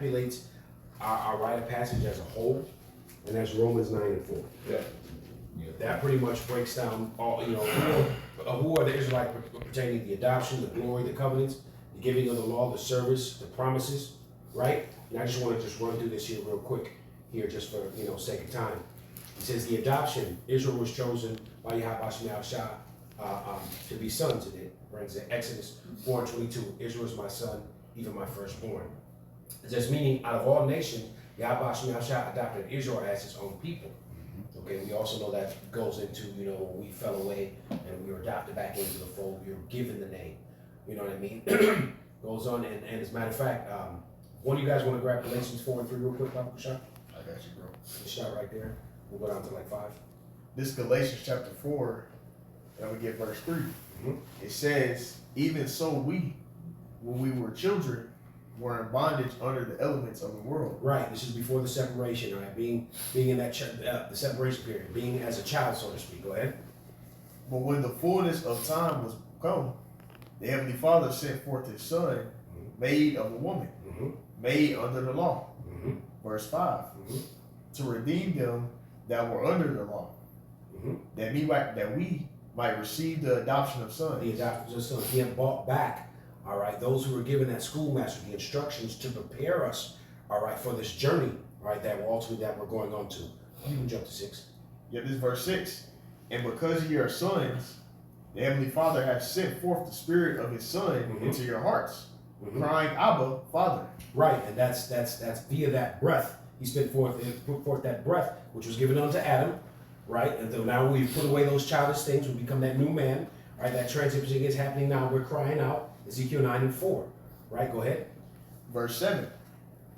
encapsulates our rite of passage as a whole, and that's Romans 9:4. Yeah. That pretty much breaks down all, who are the Israelites pertaining to the adoption, the glory, the covenants, the giving of the law, the service, the promises, right? And I just want to just run through this here real quick here just for, sake of time. It says the adoption, Israel was chosen by Yahweh Shah to be sons, and it brings in Exodus 4:22, Israel is my son, even my firstborn. It says, meaning out of all nations, Yahweh Shah adopted Israel as his own people. Okay, we also know that goes into, when we fell away and we were adopted back into the fold, we were given the name. You know what I mean? Goes on, and as a matter of fact, one of you guys want to grab Galatians 4:3 real quick, Papa Shah? I got you, bro. The shot right there. We'll go down to like 5. This is Galatians chapter 4, and we get verse 3. It says, even so we, when we were children, were in bondage under the elements of the world. Right. This is before the separation, right? Being in that the separation period, being as a child, so to speak. Go ahead. But when the fullness of time was come, the Heavenly Father sent forth His Son, made of a woman, made under the law. Verse 5. To redeem them that were under the law, that we might receive the adoption of sons. The adoption of sons. He had bought back, all right, those who were given that schoolmaster the instructions to prepare us, all right, for this journey, all right, that we're going on to. You can jump to 6. Yeah, this is verse 6. And because ye are sons, the Heavenly Father hath sent forth the Spirit of His Son into your hearts, crying, Abba, Father. Right, and that's via that breath. He put forth that breath, which was given unto Adam, right? And so now we've put away those childish things, we become that new man, right? That transition is happening now. We're crying out, Ezekiel 9:4, right? Go ahead. Verse 7.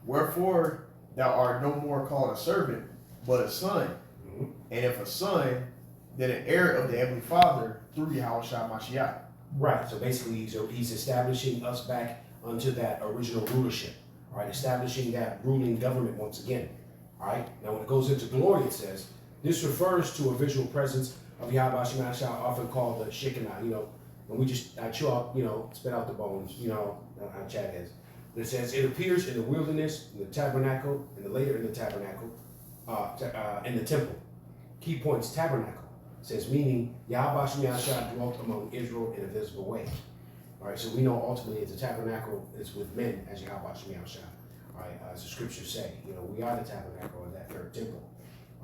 Wherefore thou art no more called a servant, but a son. And if a son, then an heir of the Heavenly Father through Yahweh Shah Mashiach. Right, so basically he's establishing us back unto that original rulership. All right, establishing that ruling government once again. All right, now when it goes into glory, it says, this refers to a visual presence of Yahweh Shah, often called the Shekinah. When we just chew out, spit out the bones, how Chad is. It says, it appears in the wilderness, in the tabernacle, and later in the tabernacle, in the temple. Key points, tabernacle. It says, meaning Yahweh Shah dwelt among Israel in a visible way. All right, so we know ultimately the tabernacle is with men, as Yahweh Shah. All right, as the scriptures say, we are the tabernacle of that third temple.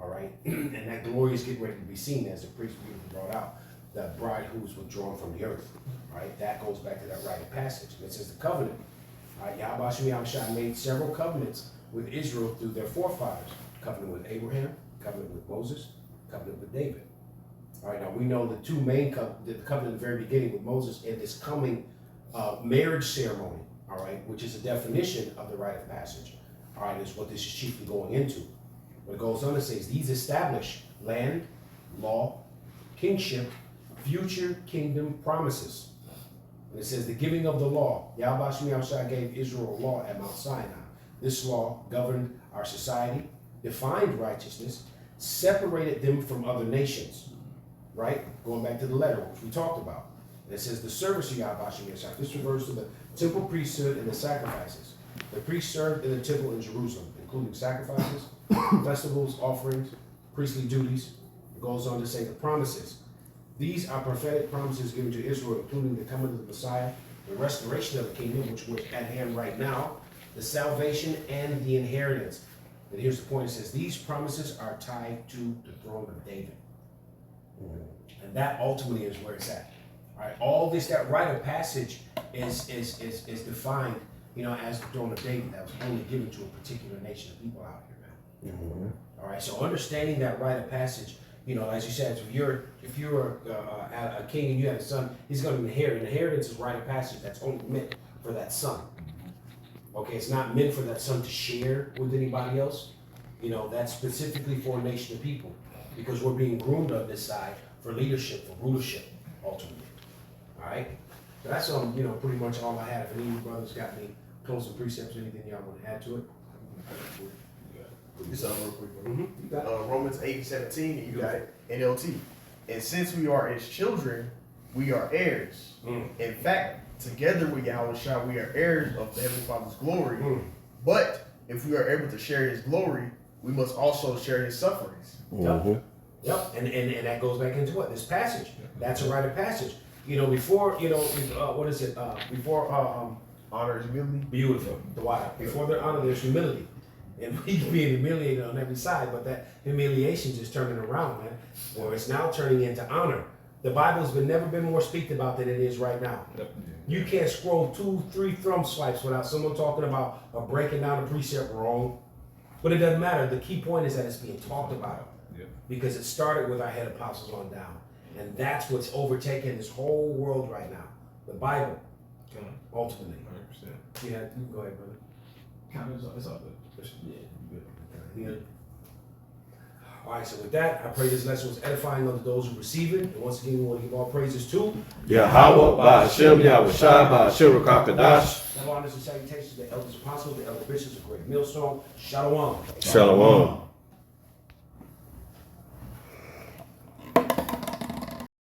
All right, and that glory is getting ready to be seen, as the priest beautifully brought out, the bride who was withdrawn from the earth. All right, that goes back to that rite of passage. And it says the covenant. All right, Yahweh Shah made several covenants with Israel through their forefathers. Covenant with Abraham, covenant with Moses, covenant with David. All right, now we know the two main the covenant at the very beginning with Moses and this coming marriage ceremony, all right, which is a definition of the rite of passage, all right, is what this is chiefly going into. But it goes on to say, these establish land, law, kingship, future kingdom promises. And it says the giving of the law. Yahweh Shah gave Israel a law at Mount Sinai. This law governed our society, defined righteousness, separated them from other nations. Right? Going back to the letter, which we talked about. And it says the service of Yahweh Shah. This refers to the temple priesthood and the sacrifices. The priests served in the temple in Jerusalem, including sacrifices, festivals, offerings, priestly duties. It goes on to say the promises. These are prophetic promises given to Israel, including the coming of the Messiah, the restoration of the kingdom, which we're at hand right now, the salvation and the inheritance. And here's the point. It says these promises are tied to the throne of David. And that ultimately is where it's at. All right, all this, that rite of passage is defined, as the throne of David that was only given to a particular nation of people out here, man. All right, so understanding that rite of passage, as you said, if you're a king and you have a son, he's going to inherit. Inheritance is rite of passage that's only meant for that son. Okay, it's not meant for that son to share with anybody else. That's specifically for a nation of people. Because we're being groomed on this side for leadership, for rulership, ultimately. All right? So that's pretty much all I had. If any of you brothers got any closing precepts or anything y'all want to add to it? This real quick. Romans 8:17, and you got it. NLT. And since we are his children, we are heirs. In fact, together with Yahweh Shah, we are heirs of the Heavenly Father's glory. But if we are able to share his glory, we must also share his sufferings. Yep. And that goes back into what? This passage. That's a rite of passage. You know, before, you know, what is it? Before honor is humility. Beautiful. The why. Before their honor, there's humility. And we being humiliated on every side, but that humiliation is turning around, man. Or it's now turning into honor. The Bible's never been more speaked about than it is right now. You can't scroll 2-3 thumb swipes without someone talking about or breaking down a precept wrong. But it doesn't matter. The key point is that it's being talked about. Because it started with our head apostles on down. And that's what's overtaking this whole world right now. The Bible. Ultimately. 100%. Yeah, you can go ahead, brother. It's all good. Yeah. All right, so with that, I pray this lesson was edifying unto those who receive it. And once again, we want to give all praises to Yahweh, by Hashem, Yahweh Shai, by Hashem, Rakakadash. Now, honors and salutations to the elders apostles, the elder bishops of Great Millstone. Shalom. Shalom.